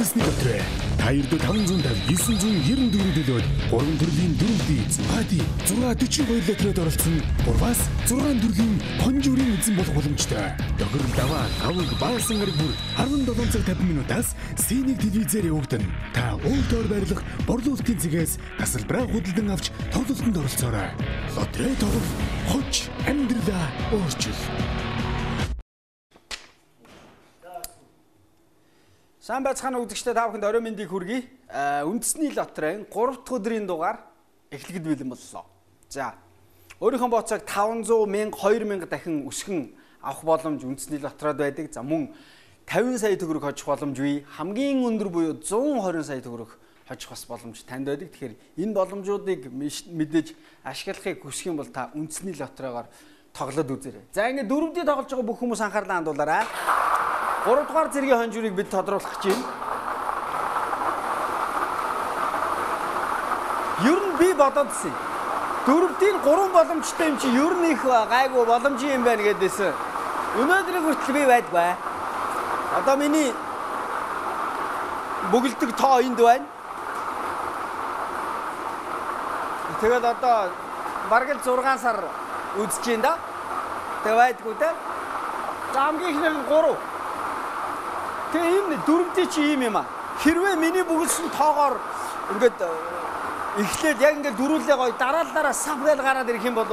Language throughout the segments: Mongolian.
үндэсний дотроо 2-550-994 төлөөд 3 төрлийн дөрвөлдий Зугади 642 литрээр оролцсон 3-аас 6 төрлийн хонжуурын эзэн болох боломжтой. Тохирол даваа аваг баасан гараг бүр 17 цаг 50 минутаас Синийг телевизээр явагдана. Та өөртөө байрлах борлуулалтын цэгээс тасалбараа худалдан авч тоглолтод оролцоорой. Лотерей тоглох хоч амьдралаа өөрчил. Сайн байцгаана үзэгчдээ та бүхэнд орой мэндийг хүргэе. Үндэсний лотерейн 3 дахь өдрийн дугаар эхлэхэд бэлэн боллоо. За, өөрийнхөө бооцоог 500 мянга 2000 дахин өсгөн авах боломж үндэсний лотерейд байдаг. За мөн 50 сая төгрөг хожих боломж бий. Хамгийн өндөр буюу 120 сая төгрөг хожих бас боломж танд байдаг. Тэгэхээр энэ боломжуудыг мэдээж ашиглахыг хүсэх юм бол та үндэсний лотерейгоор тоглоод үзээрэй. За, ингээд дөрөвдөө тоглож байгаа бүх хүмүүс анхаарлаа хандуулаарай. 3 дугаар зэргийн хонжуурыг бид тодруулах гэж байна. Ер нь би бододсон. Дөрөвдийн 3 боломжтой юм чи ер нь их гайгүй боломжийн юм байна гэдээсэн. Өнөөдрийг хүртэл би байдгүй. Одоо миний бүгэлдэг тоо энд байна. Тэгээд одоо бараг л 6 сар үзэж байна да. Тэгээд байдгүй те. За хамгийн ихнийх нь 3. Тэгээ энэ дөрөвдөө чи ийм юм аа. Хэрвээ миний бүгэлсэн тоогоор ингээд эхлээд яг ингээд дөрүүлээ гоё дараалалаараа сав гээл гараад ирэх юм бол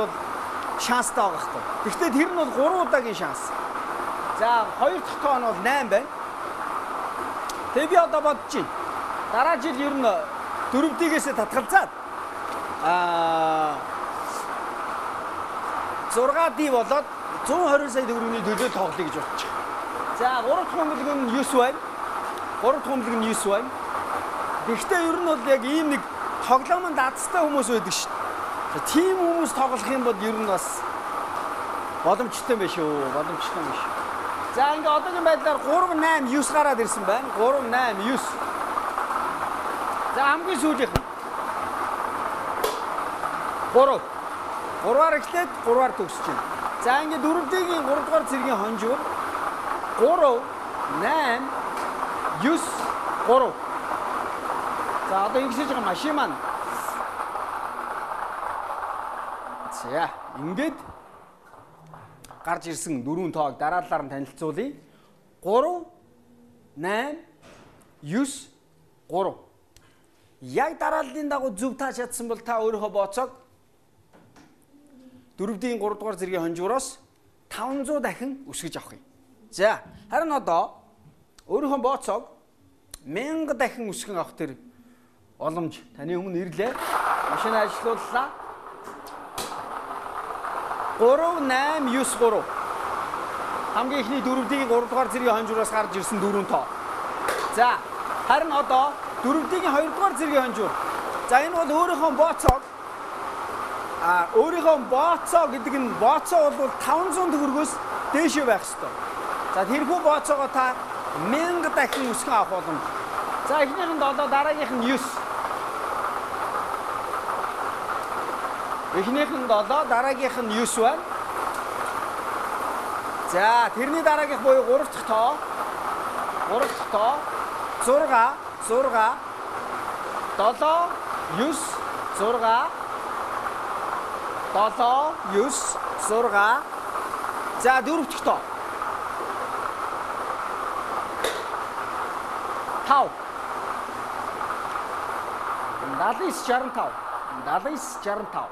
шанстай байгаа хгүй. Гэхдээ тэр нь бол 3 удаагийн шанс. За 2 дахь тоо нь бол 8 байна. Тэгээ би одоо бодож байна. Дараа жил ер нь дөрөвдөөсөө татгалзаад 6 ди болоод 120 сая төгрөгийн төлөө тоглоё гэж бодчих. За 3 дахь хөнгөлөг нь 9 байна. 3 дахь хөнгөлөг нь 9 байна. Гэхдээ ер нь бол яг ийм нэг тоглоомонд дацтай хүмүүс байдаг шүү дээ. Тийм хүмүүс тоглох юм бол ер нь бас боломжтой байх шүү. Боломжтой юм шүү. За ингээ одоогийн байдлаар 3 8 9 гараад ирсэн байна. 3 8 9. За хамгийн сүүлийнх нь 3. 3-аар эхлээд 3-аар төгсөж байна. За ингээ 4-ийн 3 дугаар зэргийн хонжуур 3 8 9 3. За одоо ингэсэж байгаа машин маань. За ингээд гарч ирсэн дөрвөн тоог дараалалаар нь танилцуулъя. 3 8 9 3. Яг дарааллын дагуу зөв тааж чадсан бол та өөрийнхөө бооцоог 4-ийн 3 дугаар зэргийн хонжууроос 500 дахин өсгөж авах юм. За, харин одоо өөрийнхөө бооцоог 1000 дахин өсгөн авах тэр боломж таны өмнө ирлээ. Машин ажиллууллаа. 3 8 9 3. Хамгийн ихний 4-ийн 3 дугаар зэргийн хонжууроос гарч ирсэн дөрвөн тоо. За, харин одоо 4-ийн 2 дугаар зэргийн хонжуур. За, энэ бол өөрийнхөө бооцоог өөрийнхөө бооцоо гэдэг нь бооцоо бол 500 төгрөгөөс дээшээ байх ёстой. За тэрхүү бооцоогоо та 1000 дахин өсгөн авах боломж. За эхнийх нь 7, дараагийнх нь 9. Эхнийх нь 7, дараагийнх нь 9 байна. За тэрний дараагийнх буюу 3 дахь тоо. 3 дахь тоо 6 6 7 9 6 7 9 6. За 4 дахь тоо 5 79 65.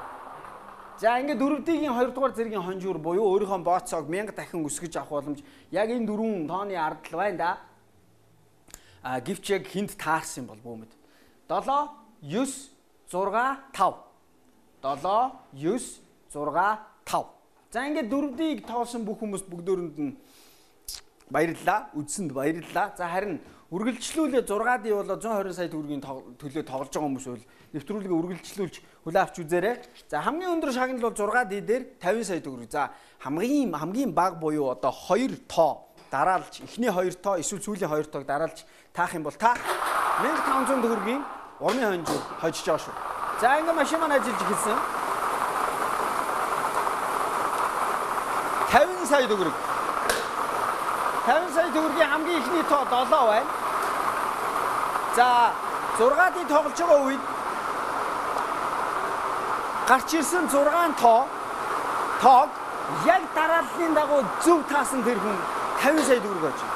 За ингээд 4-ийн 2 дугаар зэргийн хонжуур буюу өөрийнхөө бооцоог 1000 дахин өсгөж авах боломж яг энэ дөрвөн тооны ардл байна да. Гэвч яг хинт таарсан бол бүүмэд 7 9 6 5. 7 9 6 5. За ингээд 4-ийг тоолсон бүх хүмүүс бүгдөөрэнд нь баярлалаа. Үдсэнд баярлалаа. За харин үргэлжлүүлээ 6D болоо 120 сая төгрөгийн төлөө тоглож байгаа хүмүүс бол нэвтрүүлгээ үргэлжлүүлж хүлээ авч үзээрэй. За хамгийн өндөр шагнал бол 6D дээр 50 сая төгрөг. За хамгийн бага буюу одоо 2 тоо дараалж эхний 2 тоо эсвэл сүүлийн 2 тоог дараалж таах юм бол та 1500 төгрөгийн урмын хонжуур хожиж байгаа шүү. За ингээ машин маань ажиллаж эхэлсэн. 50 сая төгрөг. 50 сая төгрөгийн хамгийн ихний тоо 7 байна. За 6-ыг тоглож байгаа үед гарч ирсэн 6 тоог яг дарааллын дагуу зөв таасан тэр хүн 50 сая төгрөг олж байна.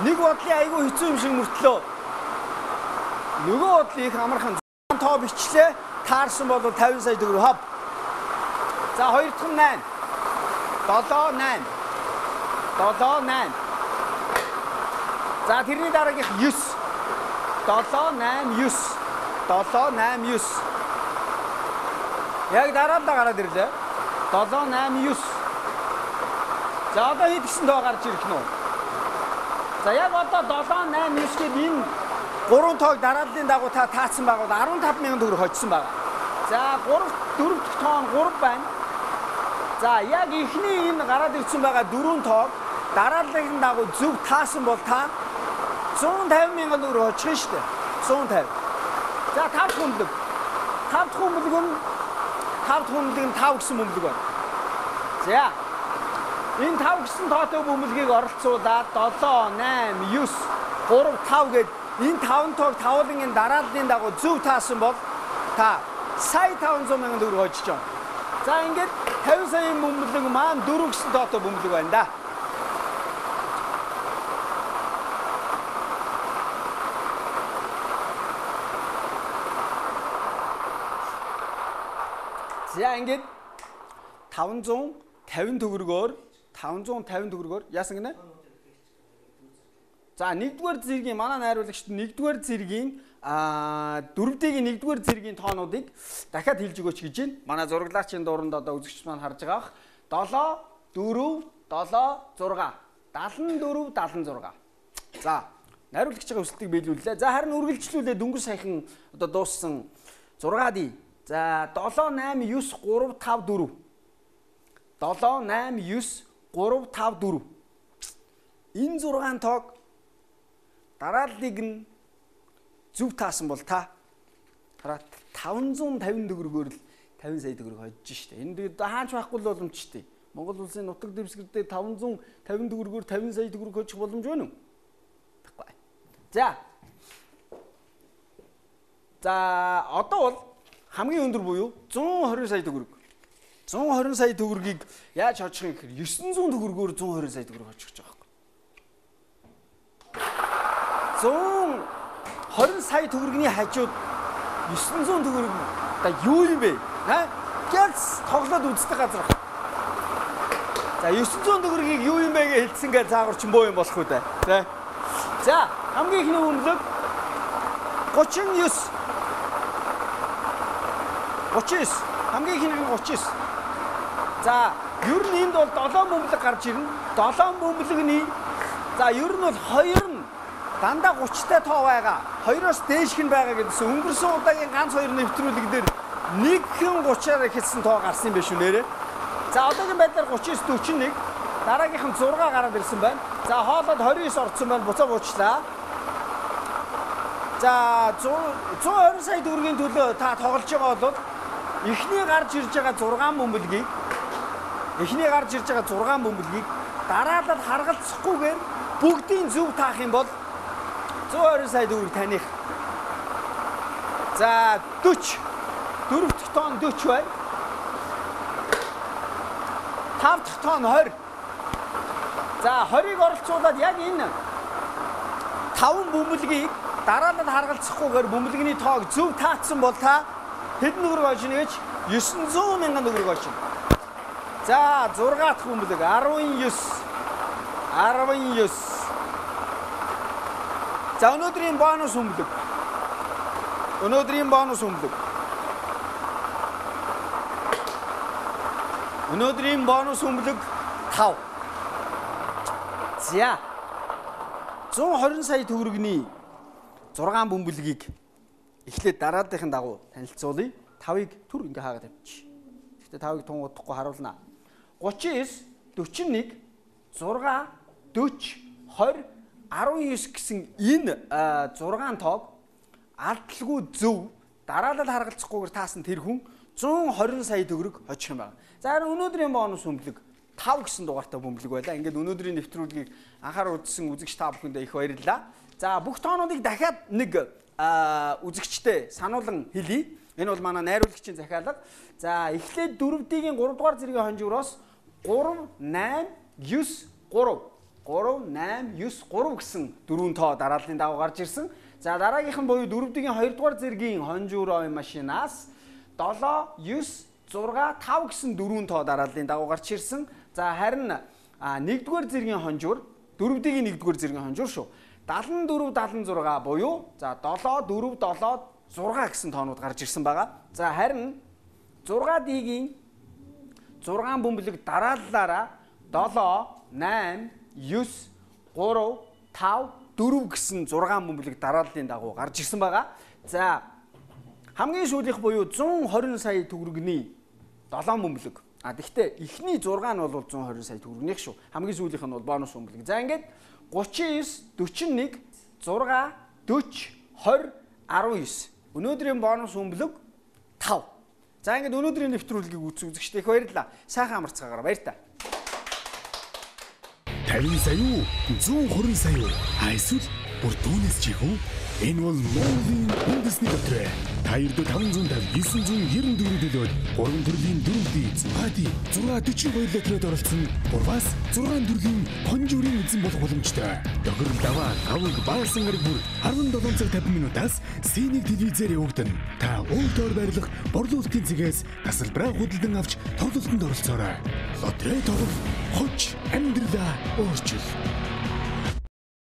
Нэг бодлын айгүй хэцүү юм шиг мөртлөө нөгөө бодлын их амархан 6 тоо бичлээ таарсан бол 50 сая төгрөг хав. За 2 дахь нь 8. 7 8. За тэрний дараагийнх 9. 7 8 9. 7 8 9. Яг дараалал гараад ирлээ. 7 8 9. За одоо хэд гэсэн тоо гарч ирэх нь вэ? За яг одоо 7 8 9 гээд энэ 3 тоог дарааллын дагуу та таацсан байгаа бол 15,000 төгрөг хочсон байгаа. За 4 дахь тоо нь 3 байна. За яг ихний энэ гараад ирсэн байгаа 4 тоог дарааллын дагуу зөв таасан бол та 150,000 төгрөг очих шүү дээ. 150. За 5 дахь бөмбөлөг. 5 дахь бөмбөлөг нь 5 гэсэн бөмбөлөг байна. За энэ 5 гэсэн тоотой бөмбөлгийг оролцуулаад 7 8 9 3 5 гээд энэ 5 тоог тавлын энэ дарааллын дагуу зөв таасан бол та сая 500,000 төгрөг олж байгаа. За ингээд 50 саяын бөмбөлөг маань 4 гэсэн тоотой бөмбөлөг байна да. За ингээд 550 төгрөгөөр яасан гинэ? За 1-р зэргийн манай найруулагчд 1-р зэргийн 4-ийн 1-р зэргийн тоонуудыг дахиад хэлж өгөөч гэж байна. Манай зураглаачийн дууранд одоо үзэгч маань харж байгаа. 7 4 7 6 74 76. За найруулагчийн өсөлтийг биелүүллээ. За харин үргэлжлүүлээ дөнгөж саяхан одоо дууссан 6-ыг. За 7 8 9 3 5 4. 7 8 9 3 5 4. Энэ 6 тоог дарааллыг нь зөв таасан бол та хараа 550 төгрөгөөр л 50 сая төгрөг хожиж штэ. Энд хаач байхгүй л боломжтой. Монгол улсын нутаг дэвсгэрдээ 550 төгрөгөөр 50 сая төгрөг хожих боломж байна уу? Баггүй. За одоо бол хамгийн өндөр буюу 120 сая төгрөг. 120 сая төгрөгийг яаж хожих юм гэхээр 900 төгрөгөөр 120 сая төгрөг хожих гэж байгаа юм. 120 сая төгрөгийн хажууд 900 төгрөг одоо юу юм бэ? Гэлс тоглоод үздэг газар. За 900 төгрөгийг юу юм бэ гэж хэлсэнгээр цаагаар ч боо юм болох үү дээ. За хамгийн ихний бөмбөлөг 39. Хамгийн ихний 39. За ер нь энд бол 7 бөмбөлөг гарч ирнэ. 7 бөмбөлөгний за ер нь бол 2 нь дандаа 30-тай тоо байгаа. 2-оос дээшх нь байгаа гэдэгс өнгөрсөн удаагийн ганц 2 нэвтрүүлэг дээр нэг хэн 30-аар ихэлсэн тоо гарсан юм биш үү нэрэ. За одоогийн байдлаар 39 41 дараагийнх нь 6 гараад ирсэн байна. За хоолоод 29 орсон байна. Буцаа буучлаа. За 120 сая төгрөгийн төлөө та тоглож байгаа бол эхний гарч ирж байгаа 6 бөмбөлгийг дараалал харгалзахгүйгээр бүгдийн зөв таах юм бол 120 сая төгрөг таних. За 40. 4 дахь тоон 40 байна. 5 дахь тоон 20. За 20-ыг оролцуулаад яг энэ 5 бөмбөлгийг дараалал харгалзахгүйгээр бөмбөлгийн тоог зөв таацсан бол та хэдэн төгрөг олжно гэж 900,000 төгрөг олжно. За 6 дахь бөмбөлөг 19. За өнөөдрийн бонус бөмбөлөг. Өнөөдрийн бонус бөмбөлөг 5. За 120 сая төгрөгийн 6 бөмбөлгийг эхлээд дарааллын дагуу танилцуулъя. 5-ыг түр ингээ хаагаад тавьчих. Гэхдээ 5-ыг тунгуудахгүй харуулнаа. 39, 41, 6, 40, 20, 19 гэсэн энэ 6 тоог алдалгүй зөв дараалал харгалзахгүйгээр таасан тэр хүн 120 сая төгрөг хожих юм байна. За харин өнөөдрийн бонус бөмбөлөг 5 гэсэн дугаартай бөмбөлөг байлаа. Ингээд өнөөдрийн нэвтрүүлгийг анхаарал үзсэн үзэгч та бүхэндээ их баярлалаа. За бүх тоонуудыг дахиад нэг үзэгчтэй сануулan хэлье. Энэ бол манай найруулагчийн захиалга. За эхлээд 4D-ийн 3 дугаар зэргийн хонжууроос 3 8 9 3 8 9 3 гэсэн дөрвөн тоо дарааллын дагуу гарч ирсэн. За дараагийнх нь буюу 4D-ийн 2 дугаар зэргийн хонжуур машинаас 7 9 6 5 гэсэн дөрвөн тоо дарааллын дагуу гарч ирсэн. За харин 1-р зэргийн хонжуур 4D-ийн 1-р зэргийн хонжуур шүү. 74 76 буюу за 7 4 7 6 гэсэн тоонууд гарч ирсэн байгаа. За харин 6D-ийн 6 бөмбөлөг дарааллаараа 7 8 9 3 5 4 гэсэн 6 бөмбөлөг дарааллын дагуу гарч ирсэн байгаа. За хамгийн сүүлийнх буюу 120 сая төгрөгний 7 бөмбөлөг. Гэхдээ эхний 6 нь бол 120 сая төгрөгнийх шүү. Хамгийн сүүлийнх нь бол бонус бөмбөлөг. За ингээд 39 41 6 40 20 19. Өнөөдрийн бонус бөмбөлөг 5. За ингээд өнөөдрийн нэвтрүүлгийг үзэгчтэй их баярлалаа. Сайхан амарцгаагаараа баяр та. 50 сая юу? 120 сая юу? Эсвэл бүр түүнээс чих үү? Энэ бол Монголын үндэсний дотроо. Та ердөө 550 994 төлөөд 3 төрлийн 4D Цухати 642 литрээр оролцсон. Урвас 6 төрлийн хонжуурын эзэн болох боломжтой. Тохирол даваа аваг баасан гараг бүр 17 цаг 50 минутаас C1 телевизээр явагдана. Та өөртөө байрлах борлуулалтын цэгээс тасалбараа худалдан авч тоглолтод оролцоорой. Лотерей тоглох хоч амьдралаа өөрчил.